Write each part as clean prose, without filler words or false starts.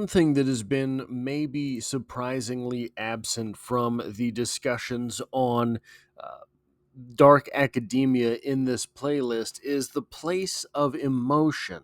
One thing that has been maybe surprisingly absent from the discussions on uh, dark academia in this playlist is the place of emotion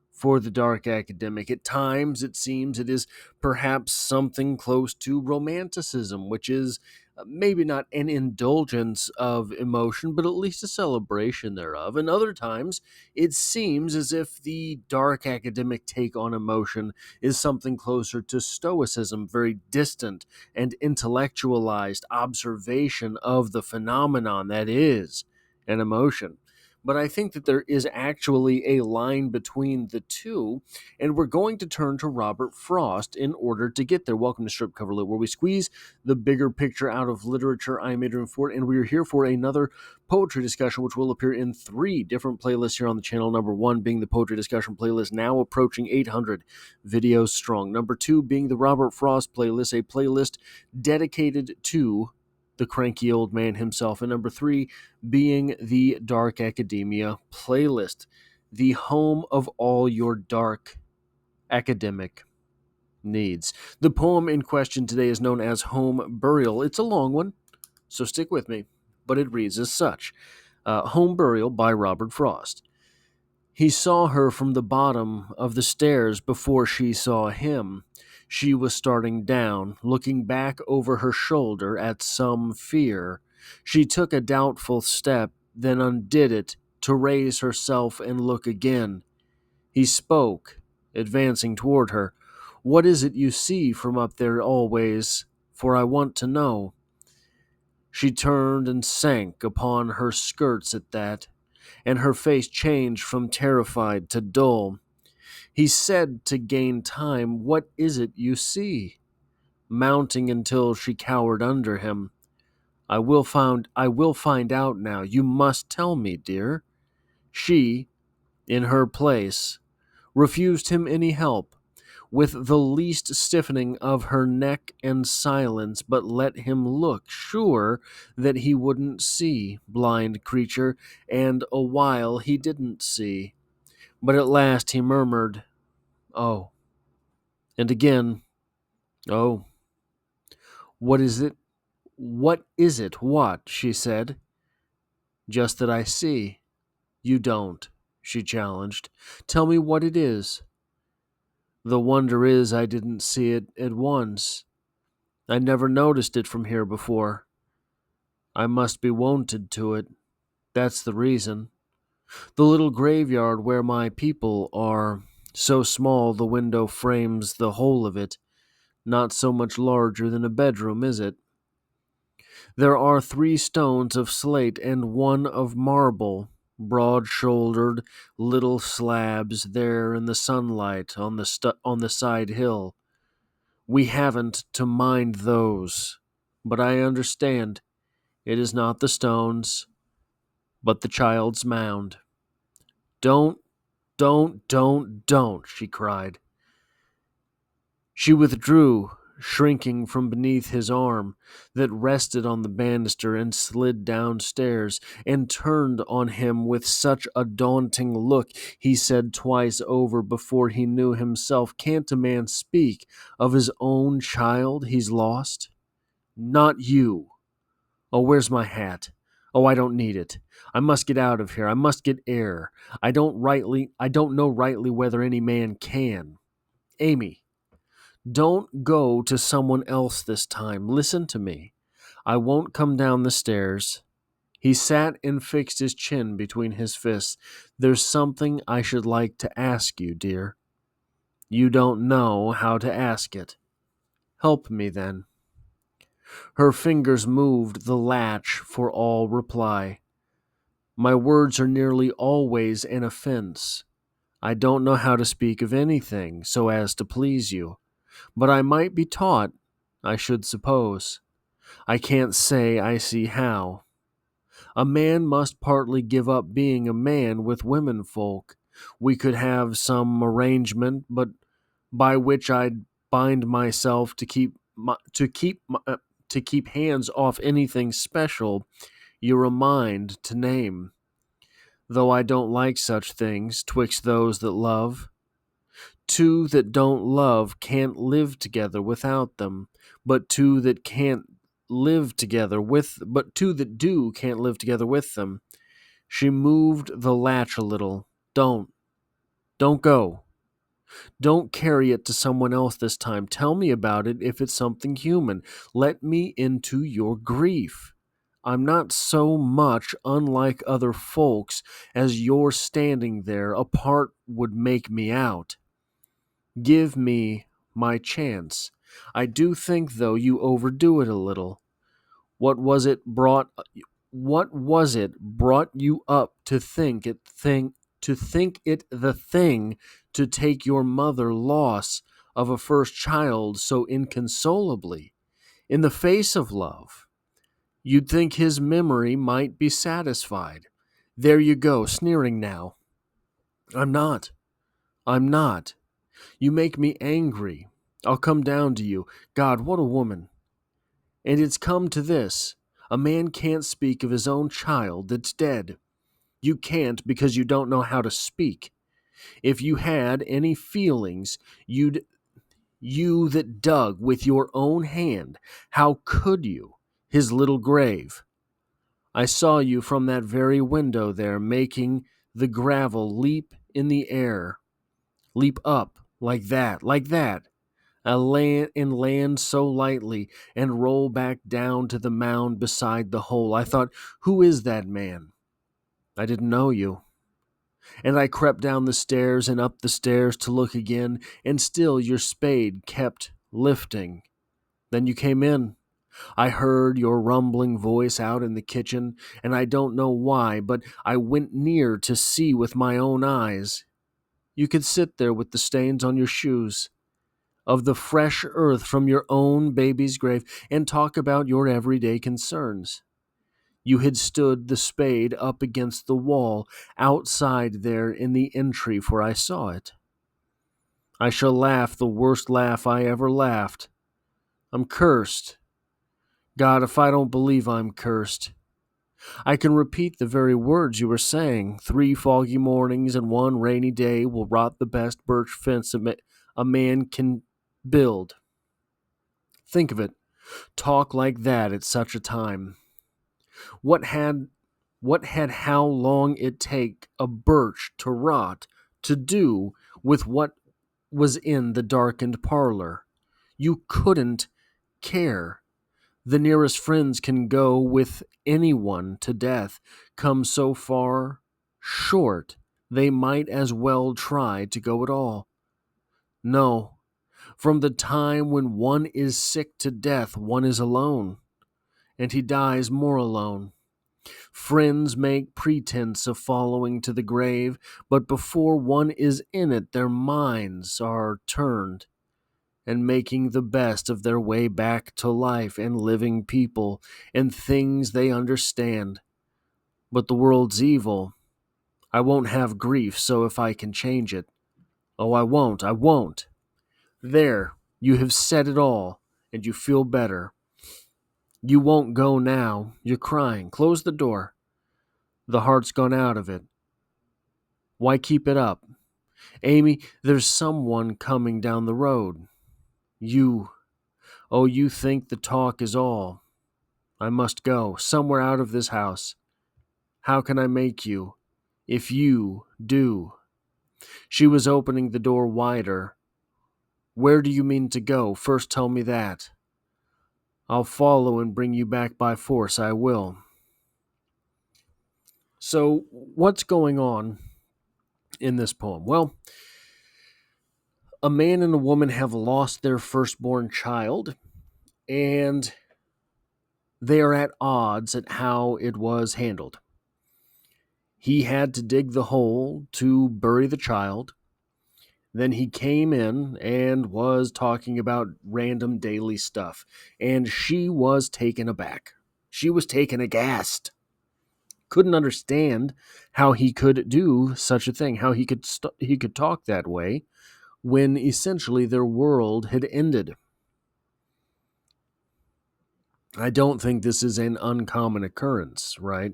for the dark academic. At times, it seems it is perhaps something close to romanticism, which is maybe not an indulgence of emotion, but at least a celebration thereof. And other times, it seems as if the dark academic take on emotion is something closer to Stoicism, very distant and intellectualized observation of the phenomenon that is an emotion. But I think that there is actually a line between the two, and we're going to turn to Robert Frost in order to get there. Welcome to Strip Cover Lit, where we squeeze the bigger picture out of literature. I'm Adrian Ford, and we are here for another poetry discussion, which will appear in three different playlists here on the channel. Number one being the poetry discussion playlist, now approaching 800 videos strong. Number two being the Robert Frost playlist, a playlist dedicated to the cranky old man himself. And number three being the Dark Academia playlist, the home of all your dark academic needs. The poem in question today is known as Home Burial. It's a long one, so stick with me, but it reads as such. Home Burial by Robert Frost. He saw her from the bottom of the stairs before she saw him. She was starting down, looking back over her shoulder at some fear. She took a doubtful step, then undid it to raise herself and look again. He spoke, advancing toward her. "What is it you see from up there always? For I want to know." She turned and sank upon her skirts at that, and her face changed from terrified to dull. He said to gain time, "What is it you see?" Mounting until she cowered under him. I will find out now. You must tell me, dear." She, in her place, refused him any help, with the least stiffening of her neck and silence, but let him look, sure that he wouldn't see, blind creature, and a while he didn't see. But at last he murmured, "Oh," and again, "Oh, what is it? What is it? What?" she said. "Just that I see. You don't," she challenged. "Tell me what it is." "The wonder is I didn't see it at once. I never noticed it from here before. I must be wonted to it. That's the reason. The little graveyard where my people are, so small the window frames the whole of it, not so much larger than a bedroom, is it? There are 3 stones of slate and one of marble, broad-shouldered little slabs there in the sunlight on the side hill. We haven't to mind those, but I understand. It is not the stones, but the child's mound." "Don't, don't," she cried. She withdrew, shrinking from beneath his arm that rested on the banister, and slid downstairs, and turned on him with such a daunting look he said twice over before he knew himself, "Can't a man speak of his own child he's lost?" "Not you. Oh, where's my hat? Oh, I don't need it. I must get out of here. I must get air. I don't know rightly whether any man can. Amy, don't go to someone else this time. Listen to me. I won't come down the stairs." He sat and fixed his chin between his fists. "There's something I should like to ask you, dear. You don't know how to ask it. Help me then." Her fingers moved the latch for all reply. "My words are nearly always an offense. I don't know how to speak of anything so as to please you, but I might be taught, I should suppose. I can't say I see how. A man must partly give up being a man with women folk. We could have some arrangement, but by which I'd bind myself to keep hands off anything special you're a mind to name, though I don't like such things twixt those that love. Two that don't love can't live together without them, but two that can't live together with, but two that do can't live together with them. She moved the latch a little. Don't go. Don't carry it to someone else this time. Tell me about it if it's something human. Let me into your grief. I'm not so much unlike other folks as your standing there apart would make me out. Give me my chance. I do think, though, you overdo it a little. What was it brought what was it brought you up to think it the thing to take your mother loss of a first child so inconsolably in the face of love? You'd think his memory might be satisfied. There you go, sneering now. I'm not. I'm not. You make me angry. I'll come down to you. God, what a woman. And it's come to this. A man can't speak of his own child that's dead. You can't because you don't know how to speak. If you had any feelings, you that dug with your own hand, how could you? His little grave. I saw you from that very window there making the gravel leap in the air. Leap up like that. And land so lightly and roll back down to the mound beside the hole. I thought, who is that man? I didn't know you. And I crept down the stairs and up the stairs to look again, and still your spade kept lifting. Then you came in. I heard your rumbling voice out in the kitchen, and I don't know why, but I went near to see with my own eyes. You could sit there with the stains on your shoes of the fresh earth from your own baby's grave and talk about your everyday concerns. You had stood the spade up against the wall outside there in the entry, for I saw it. I shall laugh the worst laugh I ever laughed. I'm cursed. God, if I don't believe I'm cursed. I can repeat the very words you were saying. 3 foggy mornings and 1 rainy day will rot the best birch fence a man can build. Think of it. Talk like that at such a time. What had how long it take a birch to rot to do with what was in the darkened parlor? You couldn't care. The nearest friends can go with anyone to death, come so far short they might as well try to go at all. No, from the time when one is sick to death, one is alone, and he dies more alone. Friends make pretense of following to the grave, but before one is in it, their minds are turned and making the best of their way back to life and living people and things they understand. But the world's evil. I won't have grief, so if I can change it. Oh, I won't. There, you have said it all, and you feel better. You won't go now. You're crying. Close the door. The heart's gone out of it. Why keep it up? Amy, there's someone coming down the road. You, oh, you think the talk is all. I must go, somewhere out of this house. How can I make you, if you do? She was opening the door wider. Where do you mean to go? First tell me that. I'll follow and bring you back by force, I will. So, what's going on in this poem? Well, a man and a woman have lost their firstborn child, and they are at odds at how it was handled. He had to dig the hole to bury the child. Then he came in and was talking about random daily stuff, and she was taken aback. She was taken aghast. Couldn't understand how he could do such a thing, how he could talk that way when essentially their world had ended. I don't think this is an uncommon occurrence, right?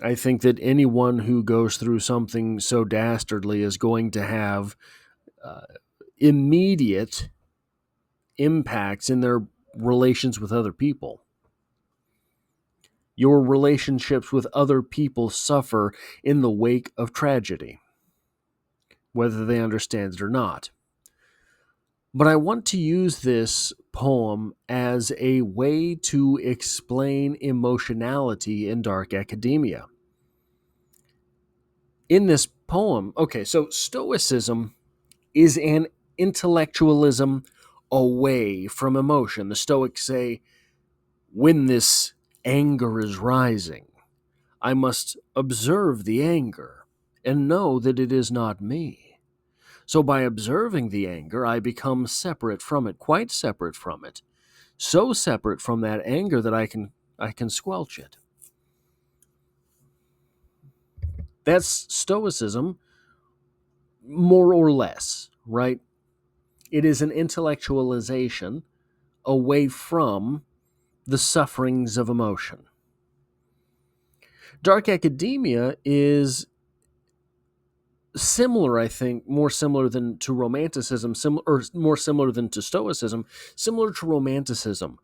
I think that anyone who goes through something so dastardly is going to have uh, immediate impacts in their relations with other people. Your relationships with other people suffer in the wake of tragedy, whether they understand it or not. But I want to use this poem as a way to explain emotionality in dark academia. In this poem, okay, so Stoicism is an intellectualism away from emotion. The Stoics say, when this anger is rising, I must observe the anger and know that it is not me. So by observing the anger, I become separate from it, quite separate from it. So separate from that anger that I can squelch it. That's Stoicism, more or less, right? It is an intellectualization away from the sufferings of emotion. Dark academia is similar, I think, more similar than to romanticism, or more similar than to Stoicism, similar to romanticism.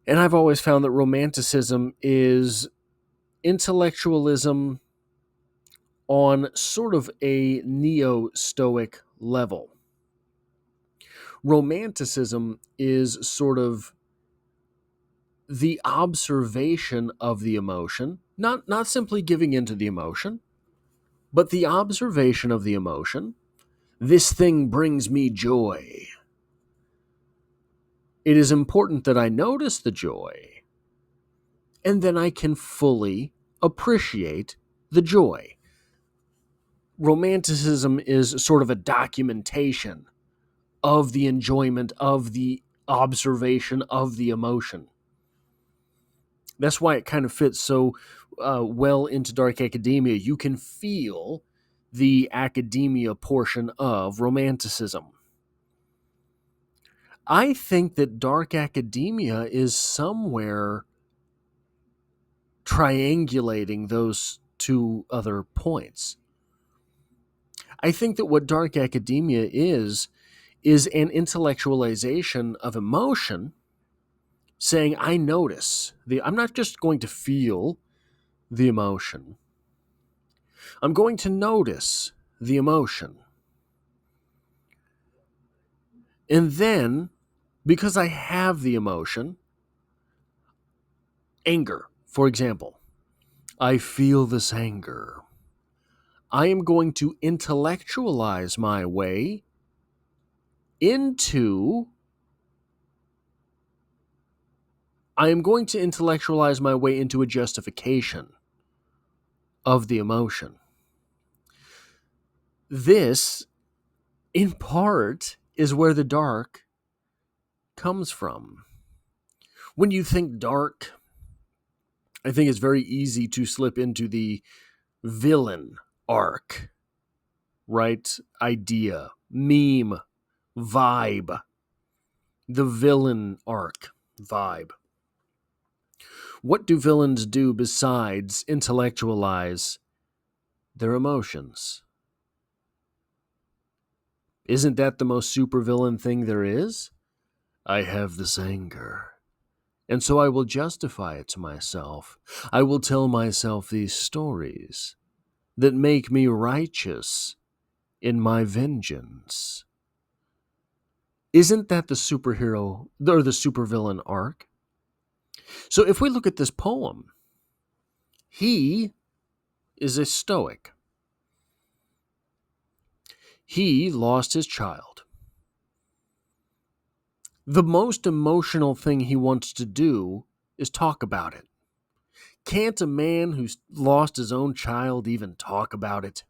And I've always found that romanticism is intellectualism on sort of a neo Stoic level. Romanticism is sort of the observation of the emotion, not simply giving into the emotion, but the observation of the emotion. This thing brings me joy. It is important that I notice the joy, and then I can fully appreciate the joy. Romanticism is sort of a documentation of the enjoyment, of the observation of the emotion. That's why it kind of fits so well into dark academia. You can feel the academia portion of romanticism. I think that dark academia is somewhere triangulating those two other points. I think that what dark academia is an intellectualization of emotion, saying, I notice I'm not just going to feel the emotion, I'm going to notice the emotion. And then, because I have the emotion, anger, for example, I feel this anger. I am going to intellectualize my way into I am going to intellectualize my way into a justification of the emotion. This, in part, is where the dark comes from. When you think dark, I think it's very easy to slip into the villain arc, right? Idea, meme, vibe, the villain arc vibe. What do villains do besides intellectualize their emotions? Isn't that the most supervillain thing there is? I have this anger, and so I will justify it to myself. I will tell myself these stories that make me righteous in my vengeance. Isn't that the superhero or the supervillain arc? So if we look at this poem, he is a Stoic. He lost his child. The most emotional thing he wants to do is talk about it. Can't a man who's lost his own child even talk about it?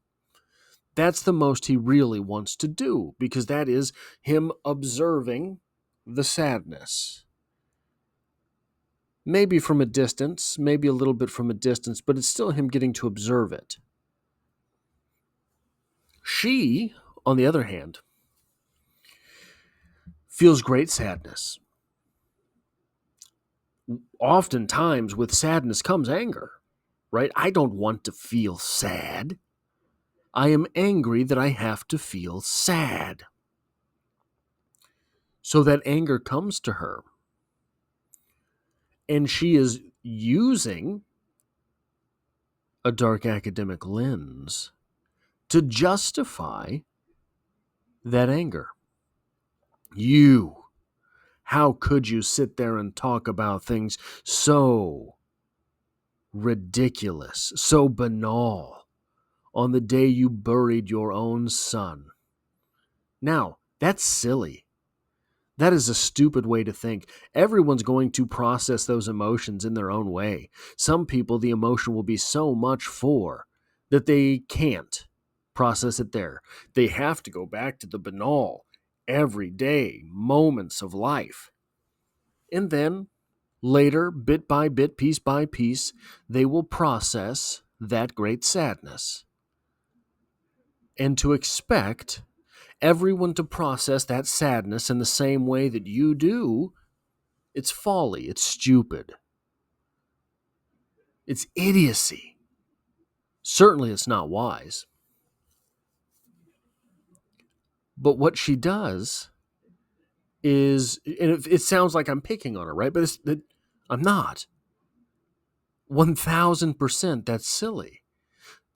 That's the most he really wants to do, because that is him observing the sadness. Maybe from a distance, maybe a little bit from a distance, but it's still him getting to observe it. She, on the other hand, feels great sadness. Oftentimes, with sadness comes anger, right? I don't want to feel sad. I am angry that I have to feel sad. So that anger comes to her. And she is using a dark academic lens to justify that anger. How could you sit there and talk about things so ridiculous, so banal, on the day you buried your own son? Now, that's silly. That is a stupid way to think. Everyone's going to process those emotions in their own way. Some people, the emotion will be so much for that they can't process it there. They have to go back to the banal, everyday moments of life. And then later, bit by bit, piece by piece, they will process that great sadness. And to expect everyone to process that sadness in the same way that you do, it's folly, it's stupid, it's idiocy. Certainly it's not wise. But what she does is, and it sounds like I'm picking on her, right? But I'm not. 1000% that's silly.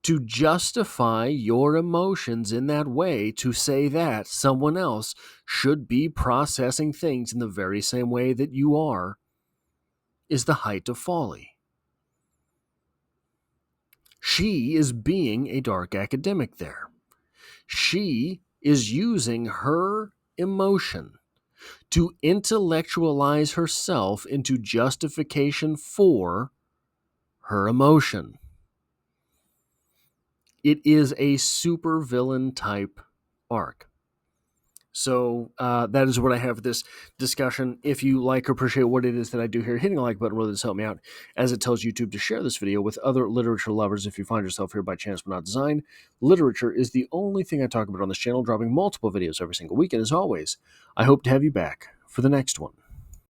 To justify your emotions in that way, to say that someone else should be processing things in the very same way that you are, is the height of folly. She is being a dark academic there. She is using her emotion to intellectualize herself into justification for her emotion. It is a supervillain type arc. So that is what I have for this discussion. If you like or appreciate what it is that I do here, hitting the like button really does help me out, as it tells YouTube to share this video with other literature lovers. If you find yourself here by chance but not design, literature is the only thing I talk about on this channel, dropping multiple videos every single week. And as always, I hope to have you back for the next one.